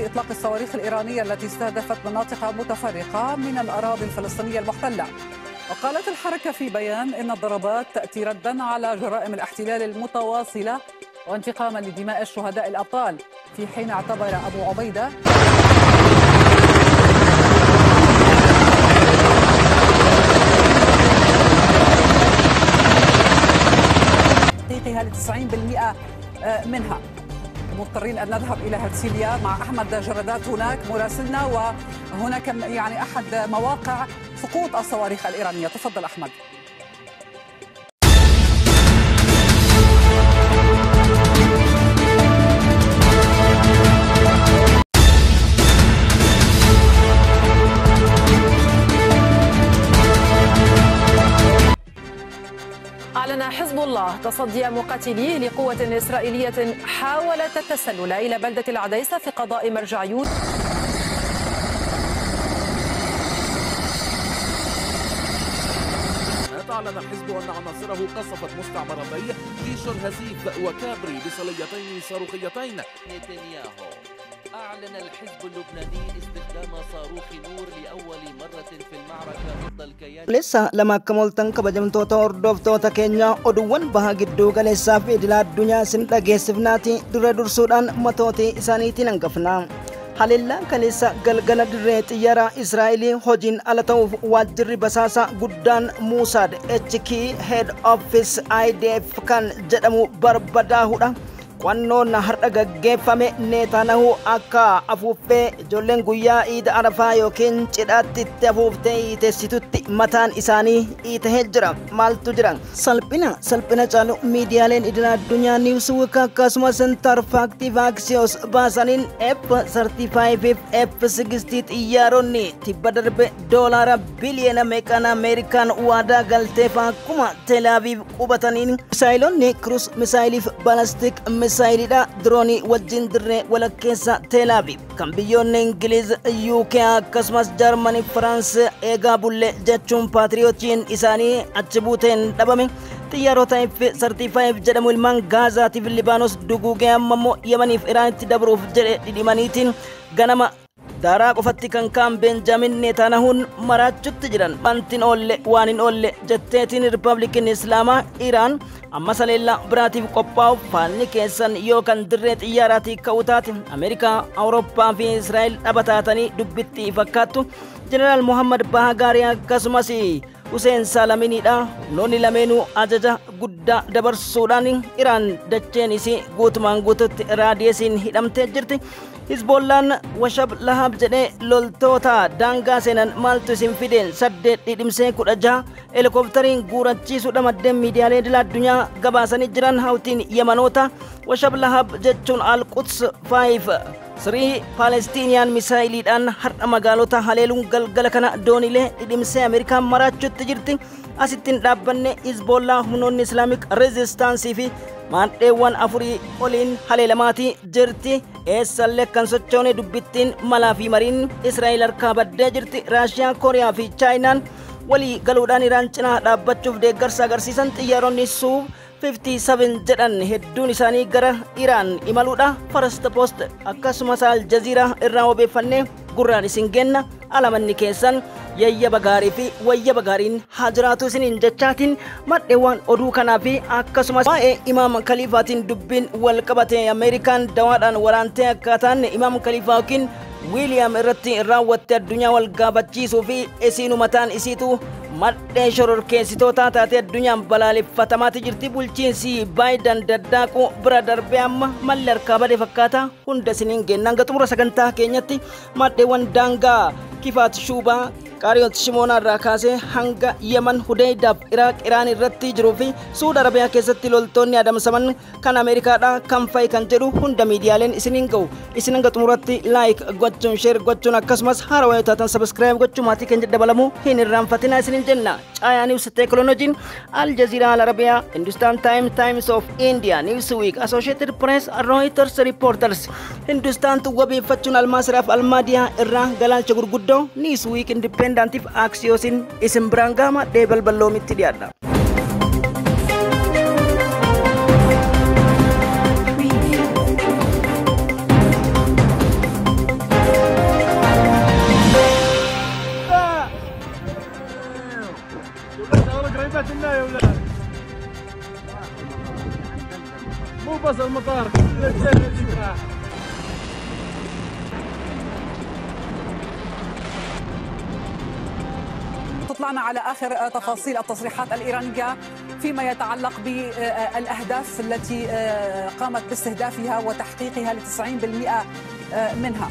إطلاق الصواريخ الإيرانية التي استهدفت مناطق متفرقة من الأراضي الفلسطينية المحتلة. وقالت الحركة في بيان إن الضربات تأتي رداً على جرائم الاحتلال المتواصلة وانتقاما لدماء الشهداء الأبطال، في حين اعتبر أبو عبيدة تحقيقها ل 90% منها. مضطرين أن نذهب إلى هرتسيليا مع أحمد جردات هناك مراسلنا، وهناك يعني أحد مواقع سقوط الصواريخ الإيرانية. تفضل أحمد. أعلن حزب الله تصدي مقاتليه لقوة إسرائيلية حاولت التسلل إلى بلدة العديسة في قضاء مرجعيون. أعلن الحزب أن عناصره قصفت مستعمرتي جيش هزيف وكابري بصليتين صاروخيتين. نتنياهو أعلن الحزب اللبناني استخدام صاروخ نور لأول مرة في المعركة ضد الكيان. لسه لما كملتن كبجمتوتا هردوفتوتا كينيا oduuwwan baha gidduu galeessaa fi idil addunyaa sin dhageessifnaati dura dursuudhaan matootii isaaniitiin hangafna. Haleellaan kaleessa galgala dirree xiyyaara Israa'elii hojiin ala ta'uuf waajjirri basaasa guddaan Muusaad HQ Head Office IDF kan jedhamu barbadaa'uudha. Qo'annoon har'a gaggeeffame Netanyahu akka afuuffee ijoolleen guyyaa Iid Arafaa yookiin cidhaatti itti afuuftee teessitutti mataan isaanii iitahee jira. Maaltu jira? Salphina caalu miidiyaaleen idil addunyaa Newsweek akkasumas Interfactive Axios baasaniin F-35 fi F-60 xiyyaaronni tibba darbe doolaara biliyoona meeqaan Ameerikaan waadaa galteef akkuma Tel Aviv qubataniin misaayilonni Cruise misaayiliif balastik misaayilidha droonii wajjin dirree walakkeessa Tel Aviv kan biyyoonni Ingiliiz, UK akkasumas Jarmanii, Firaansi eegaa bulle jechuun paatriyootiin isaanii achi buuteen dhabame. Xiyyaarota F-35 jedhamu ilmaan Gaazaatiif Libaanos duguugee ammoo Yemaniif Iraanitti dabruuf jedhe dhidhimaniitiin ganama daaraa qofatti kan kaan Benjamin Netanyahuun maraachutti jiran. Wantiin oolle waan hin oolle jetteetiin Riippaabilikiin Islaamaa Iraan amma saleellaa biraatiif qophaa'uuf faalli keessan yookaan dirree xiyyaaraatii ka'uu taate Ameerikaa, Awurooppaa fi Israa'el dhaba-taatanii dubbitti fakkaattu. Jeneraal Mohammad Bahagaari akkasumas Hussein Salaminiidha. Loonni lameenuu ajaja guddaa dabarsuudhaan Iraan dacheen isii guutumaan guututti raadiyeesiin hidhamtee jirti. Hizbollaan washab lahab jedhee loltoota daangaa seenan maaltu isin fideen 8 dhidhimsee 16 helikooftariin guurachiisuudha maddeen miidiyaalee idil addunyaa gabaasanii jiran. Hawtiin Yemanoota washab lahab jechuun Al-Quds 5 Sirii Palestinian misaayiliidhaan har'a magaalota haleeluun galgala kana doonilee dhidhimsee Ameerikaan maraachuutti jirti. Asittiin dhaabbanne Hizbollaa humnoonni Islaamic Resistance fi maandheewwan afurii oliin haleelamaatii jirti. Eessallee kan sochoone dubbittiin malaa fi mariin Israa'el harkaa baddee jirti. Raashiyaa, Kooriyaa fi Chaayinaan walii galuudhaan Iraan cinaa dhaabbachuuf deeggarsa agarsiisan. Xiyyaaronni Suuf 57 jedhan hedduun isaanii gara Iraan imaluudha. First Post akkasumas Al Jazeera irraa odeeffannee gurraan isin genna. Alamanni keessan yayyaba gaarii fi wayyaba gaariin haa jiraatu isiniin jechaatiin madheewwan oduu kanaa fi akkasumas waa'ee Imaam Khaliifaatiin dubbiin wal qabate Ameerikaan dawaadhaan waraantee akkaataan Imaam Khaliifaa yookiin Wiiliyaam irratti raawwatte addunyaa wal gaafachiisuu fi isiinu mataan isiitu madhee shororkeessitoota taate addunyaan balaaleffatamaa jirti. Bulchiinsi Baayiden daddaaquu bira darbee amma malli harkaa bade fakkaata. Hunda isiniin gennaan xumura sagantaa keenyatti madheewwan daangaa Kifaat Shuubaa Qaariyoot Shimoonaa irraa kaasee hanga Yemen, Hudaydaaf Iraaq, Iraan irratti jiruu fi Suudi Arabiyaa keessatti loltoonni adamsaman kan Ameerikaadha kan fa'i kan jedhu hunda miidiyaaleen isiniin ga'u. Isin hanga xumuratti laayik gochuun, sheer gochuun akkasumas haarawaa yoo taatan sabiskiraayib gochuun maatii keenya dabalamuu hin irraanfatinaa isiniin jenna. Caayaa Niwus Teekinooloojiin, Al Jazeera Al Arabiyaa, Hindustaan Taayim, Times of India, Newsweek, Associated Press, Reuters, Reporters, Hindustaantu wabeeffachuun Almaasiraaf Almaadiyaa irraa galaalcha gurguddoo Newsweek Independantiif Aksiyoosin isin biraan gama deebal balloomitti dhiyaadha. محافظ المطار. تطلعنا على آخر تفاصيل التصريحات الإيرانية فيما يتعلق بالأهداف التي قامت باستهدافها وتحقيقها ل 90% منها.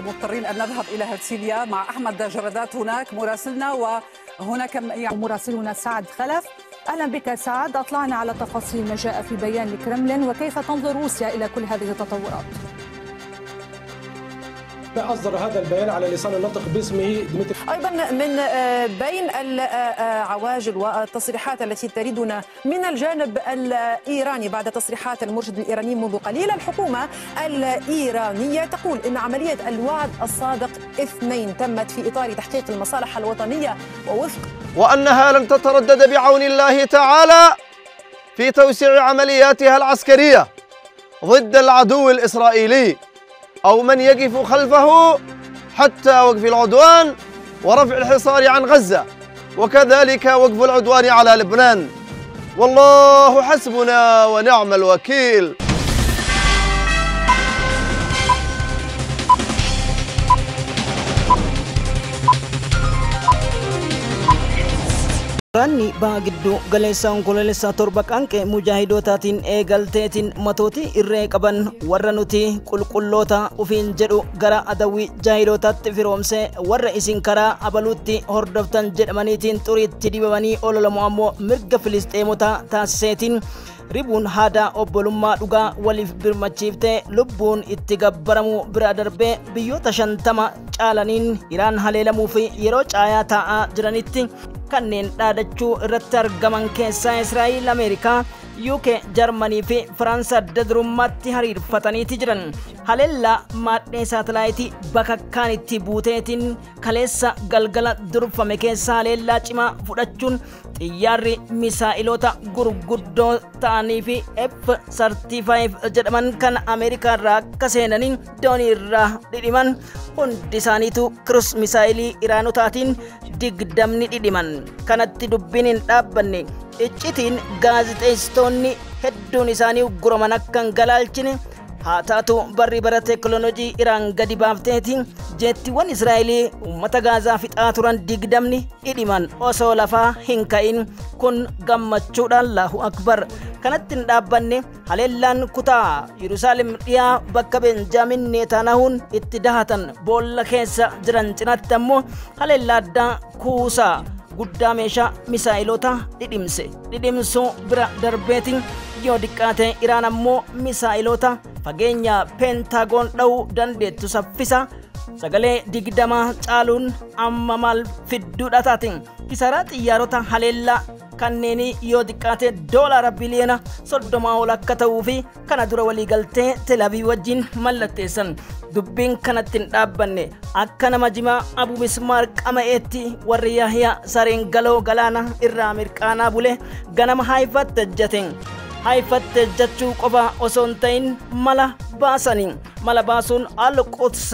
مضطرين أن نذهب إلى هرتسيليا مع أحمد جردات هناك مراسلنا، وهناك مراسلنا سعد خلف. أهلا بك سعد، أطلعنا على تفاصيل ما جاء في بيان الكرملين وكيف تنظر روسيا إلى كل هذه التطورات. أصدر هذا البيان على لسان الناطق باسمه ديمتري. أيضا من بين العواجل والتصريحات التي تريدنا من الجانب الإيراني بعد تصريحات المرشد الإيراني منذ قليل، الحكومة الإيرانية تقول إن عملية الوعد الصادق 2 تمت في إطار تحقيق المصالح الوطنية وأنها لن تتردد بعون الله تعالى في توسيع عملياتها العسكرية ضد العدو الإسرائيلي أو من يقف خلفه حتى وقف العدوان ورفع الحصار عن غزة، وكذلك وقف العدوان على لبنان. والله حسبنا ونعم الوكيل. Ranni baagiddu galeessa onkoloolessa torba qanqee mujaahidootatiin eegalteetiin matootii irree qaban warra nuti qulqulloota ufiin jedhu gara adawwii jaahidootaatti firoomsee warra isin karaa abaluutti hordoftan jedhamaniitiin xuriitti dibamanii ololamu ammoo mirga Filisxeemotaa taasiseetiin ribuun haadaa obbolummaa dhugaa waliif birmachiiftee lubbuun itti gabbaramu bira darbee biyyoota 50 caalaniin Iraan haleelamuu fi yeroo caayaa taa'aa jiranitti kanneen dhaadachuu irratti argaman keessaa Israa'el, Ameerikaa, UK, Jarmanii fi Faransa adda durummaatti hariirfataniiti jiran. Haleellaa maadhee saatalaayitii bakakkaan itti buuteetiin kaleessa galgala durfame keessa haleellaa cimaa fudhachuun xiyyaarri misaa'iloota gurguddoo ta'anii fi F-35 jedhaman kan Ameerikaa irraa akka seenaniin doonii irraa dhidhiman hundi isaaniitu kiruus misaa'ilii Iraanotaatiin 20 dhidhiman. Kanatti dubbiin hin dhaabbanne iccitiin gaazexeessitoonni hedduun isaanii ugguraman akka hin galaalchine haa taatu barri bara teekinooloojii Iraan gadi baafteetiin jeettiiwwan Israa'elii uummata Gaazaa fixaa turan 20 dhidhiman osoo lafaa hin ka'in. Kun gammachuudhaan Allahu Akbar. Kanatti hin dhaabbanne haleellaan kutaa Yerusaalem dhiyaa bakka Benjaamin Netanyahuun itti dahatan boolla keessa jiran cinatti ammoo haleellaa addaa kuusaa guddaa meeshaa misaa'ilota dhidhimsuu bira darbeetiin yoo diqqaate Iraan ammoo misaa'ilota fageenya Pentagon dha'uu dandeettu saffisa sagalee 20 caaluun amma maal fidduudha taatiin kisaraa xiyyaarota haleellaa kanneen yoo diqqaate doolaara biliyoona 30 ol akka ta'uu fi kana dura waliigaltee Tel Aviv wajjin mallatteessan. Dubbiin kanatti hin dhaabbanne akka nama jimaa Abu Mismaar qama'eetti warri Yahyaa sareen galoo galaana irraa mirqaanaa bule ganama Haifaatti ejjateen. Haifaatti ejjachuu qofa osoo hin ta'in mala baasanii. Mala baasuun Al-Quds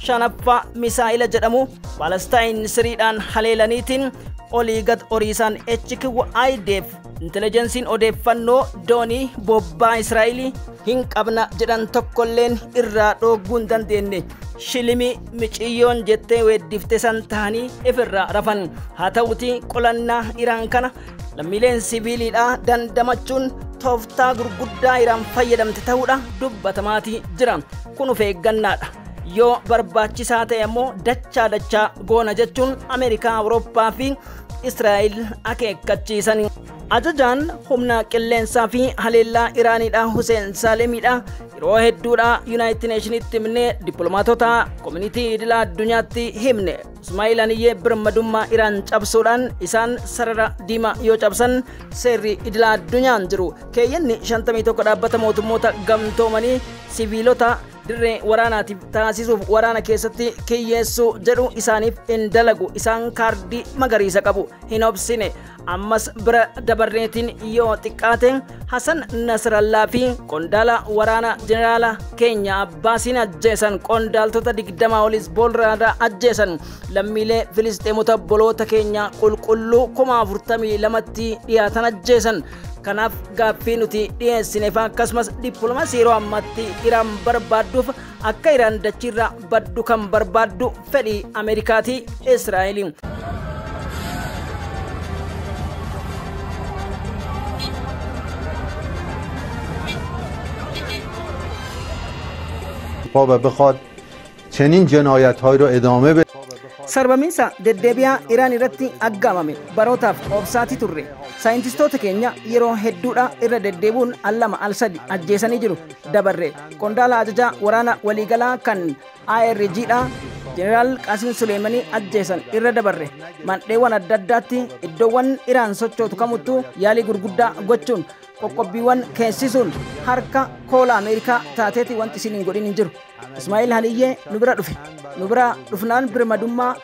5ffaa misaa'ila jedhamu Palestine siriidhaan haleelaniitiin olii gad oriisaan HQIDF intelijensiin odeeffannoo doonii bobbaa Israa'elii hin qabna jedhan tokkolleen irraa dhooguu hin dandeenye. Shilimii miciyyoon jettee weeddifte san ta'anii ifirraa rafan. Haa ta'uti qolannaa Iraan kana lammiileen siviiliidhaa dandamachuun tooftaa gurguddaa Iraan fayyadamte ta'uudha dubbatamaati jira. Kun of eeggannaadha. Yoo barbaachisaa ta'e ammoo dachaa goona jechuun Ameerikaa, Awurooppaa fi Israa'el akeekkachiisanii. Ajajaan humna qilleensaa fi haleellaa Iraaniidha Hussein Salemiidha yeroo hedduudha United Nationitti himne dippiloomaatota koominitii idila addunyaatti himne Ismaa'il Haniyyee birmadummaa Iraan cabsuudhaan isaan sarara diimaa yoo cabsan seerri idila addunyaan jiru keeyyanni 51 dhaabbata mootummoota gamtoomanii siviilota dirree waraanaatiif taasisuuf waraana keessatti kiyyeessuu jedhu isaaniif hin dalagu. Isaan kaardii magariisa qabu hin obsine ammas bira dabarreetiin yoo xiqqaate Hasan Nasrallaa fi qondaala waraana jeneraala keenya Abbaasiin ajjeesan qondaaltota 20 olis boolraadha ajjeesan lammiilee Filisxeemota boloota keenya qulqulluu 42tti dhiyaatan ajjeesan kanaaf gaaffii nuti dhiyeessineef akkasumas dippiloomaasii yeroo ammatti Iraan barbaadduuf akka Iraan dachiirra baddu kan barbaaddu fedhii Ameerikaatii Israa'eliin. و بخواد چنین جنایت‌هایی رو ادامه بده. Sarbamiinsa deddeebi'aa Iraan irratti aggaamame barootaaf obsaatii turre. Saayintistoota keenya yeroo hedduudha irra deddeebuun allama al sadi ajjeesanii jiru. Dabarre qondaala ajajaa waraana waliigalaa kan IRGdha. Jeneraal Qaasim Suleemanii ajjeesan irra dabarre. Mandheewwan adda addaatti iddoowwan Iraan sochootu kamuttuu yaalii gurguddaa gochuun qoqqobbiiwwan keessisuun harka koola Ameerikaa taateeti wanti isin hin godhin hin jiru. Ismaa'il Haniyyee nu bira dhufe. Nu bira dhufnaan birmadummaa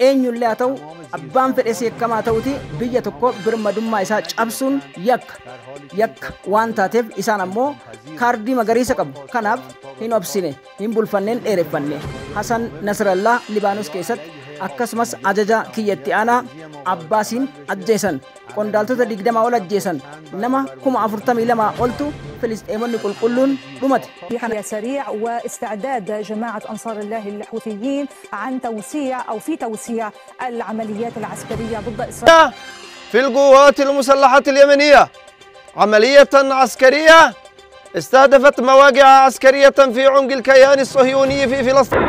eenyullee haa ta'u abbaan fedhe seekkamaa ta'uti biyya tokko birmadummaa isaa cabsuun yakka waan taateef isaan ammoo kaardii magariisa qabu. Kanaaf hin obsine hin bulfanneen dheereffanne. Hasan Nasrallaa Libaanos keessatti akkasumas ajaja kiyyatti aanaa Abbaasiin ajjeesan. qondaaltota 20 ol ajjeesan nama 42 oltu فلسطينيين كلهم رمت. سريع واستعداد جماعة أنصار الله الحوثيين عن توسيع أو في توسيع العمليات العسكرية ضد إسرائيل. في القوات المسلحة اليمنية عملية عسكرية استهدفت مواقع عسكرية في عمق الكيان الصهيوني في فلسطين.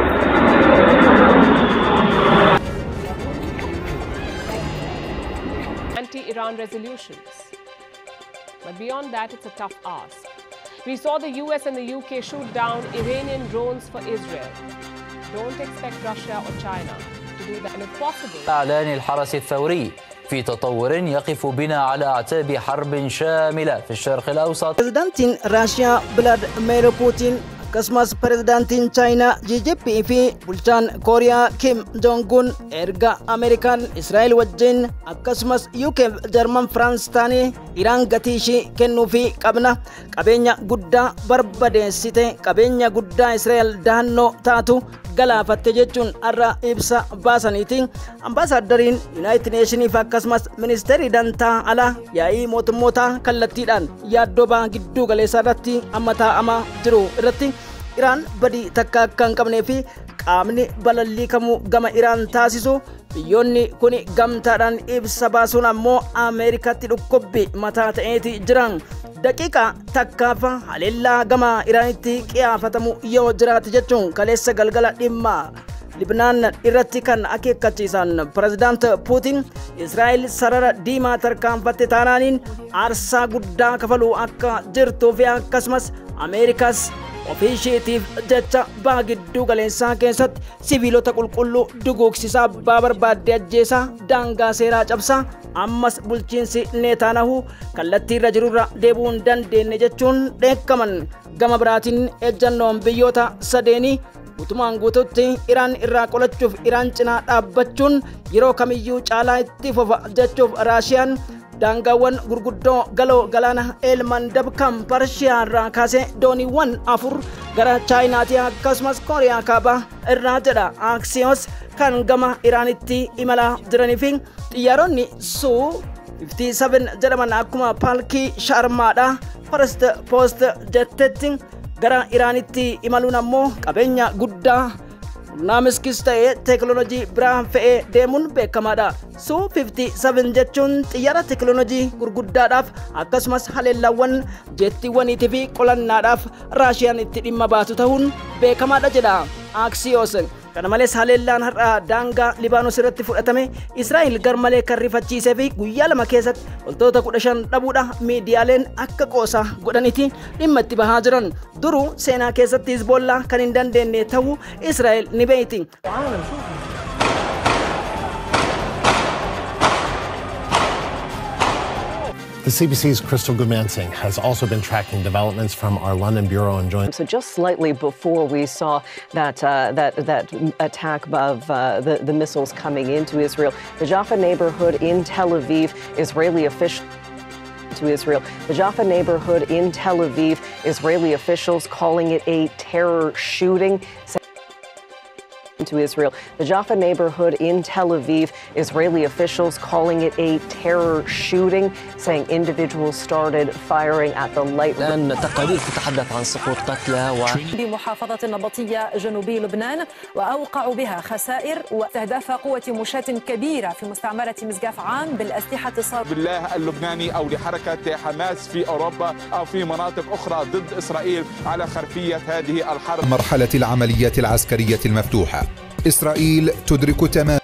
Anti-Iran resolutions. But beyond that, it's a tough ask. We saw the US and the UK shoot down Iranian drones for Israel. Don't expect Russia or China to do that, and if possible. إعلان الحرس الثوري في تطور يقف بنا على أعتاب حرب شاملة في الشرق الأوسط. بريزيدنتين روسيا فلاديمير بوتين akkasumas pirezidaantiin chaayinaa Jiijipii fi bulchaan kooriyaa Kim Jong-un erga Ameerikaan Israa'el wajjin akkasumas UK Jarman Firaans taanii Iraan gatii ishii kennuufii qabna qabeenya guddaa barbadeessite qabeenya guddaa Israa'el dahannoo taatu galaafatte jechuun har'a ibsa baasaniiti. Ambaasaadariin Yuunaayitid Neeshiniif akkasumas ministeerri dantaa alaa yaa'ii mootummoota kallattiidhaan yaaddoo ba'aa gidduu galeessaa irratti amma taa'amaa jiru irratti Iraan badii takka akka hin qabnee fi qaamni balallii kamuu gama Iraan taasisu biyyoonni kun gamtaadhaan ibsa baasuun ammoo Ameerikaatti dhukkubbi mataa ta'eeti jiran. Daqiiqa takkaaf haleellaa gama Iraanitti qiyaafatamu yoo jiraate jechuun kaleessa galgala dhimma Libnaan irratti kan akeekkachiisan pirezidaant Puutiin Israa'el sarara diimaa tarkaanfatte taanaaniin aarsaa guddaa kafaluu akka jirtuu fi akkasumas Ameerikaas ofii isheetiif jecha baha gidduu galeessaa keessatti siviilota qulqulluu duguugsisaa abbaa barbaadde ajjeesaa daangaa seeraa cabsaa ammas bulchiinsi Neetaanyaahuu kallattii irra jirurra deebi'uu hin dandeenye jechuun dheekkaman. Gama biraatiin ejjannoon biyyoota sadeenii guutumaan guututti Iraan irraa qolachuuf Iraan cinaa dhaabbachuun yeroo kamiyyuu caalaa itti fufa jechuuf Raashiyaan daangaawwan gurguddoo galoo galaana Eelmandab kan Parshiyaa irraa kaasee dooniiwwan 4 gara Chaayinaatti akkasumas Kooriyaa kaabaa irraa jedha Axios kan gama Iraanitti imalaa jiranii fi xiyyaaronni Su-57 jedhaman akkuma Palkii Sharmaadha First Post jettetti gara Iraanitti imaluun ammoo qabeenya guddaa naamiskis ta'ee teekinooloojii biraan fe'ee deemuun beekamaadha. Su-57 jechuun xiyyaara teekinooloojii gurguddaadhaaf akkasumas haleellaawwan jettiiwwaniitii fi qolannaadhaaf Raashiyaan itti dhimma baatu ta'uun beekamaadha jedha Axios. Kana malees haleellaan har'a daangaa Libaanos irratti fudhatame Israa'el garmalee kan rifachiisee fi guyyaa lama keessatti loltoota 15 dhabuudha miidiyaaleen akka qoosa godhaniiti dhimma itti bahaa jiran. Duruu seenaa keessatti Hizbollaa kan hin dandeenye ta'uu Israa'el ni beekti. The CBC's Crystal Gumansing has also been tracking developments from our London bureau and joined. So just slightly before we saw that attack of the missiles coming into Israel, the Jaffa neighborhood in Tel Aviv, Israeli officials calling it a terror shooting. To Israel. The Jaffa neighborhood in Tel Aviv, Israeli officials calling it a terror shooting, saying individuals started firing at the light. الآن تقارير تتحدث عن سقوط قتلى بمحافظة النبطية جنوبي لبنان، وأوقعوا بها خسائر واستهداف قوة مشاة كبيرة في مستعمرة مزقاف عام بالأسلحة الصاروخية. بالله اللبناني أو لحركة حماس في أوروبا أو في مناطق أخرى ضد إسرائيل على خلفية هذه الحرب. مرحلة العمليات العسكرية المفتوحة، إسرائيل تدرك تماما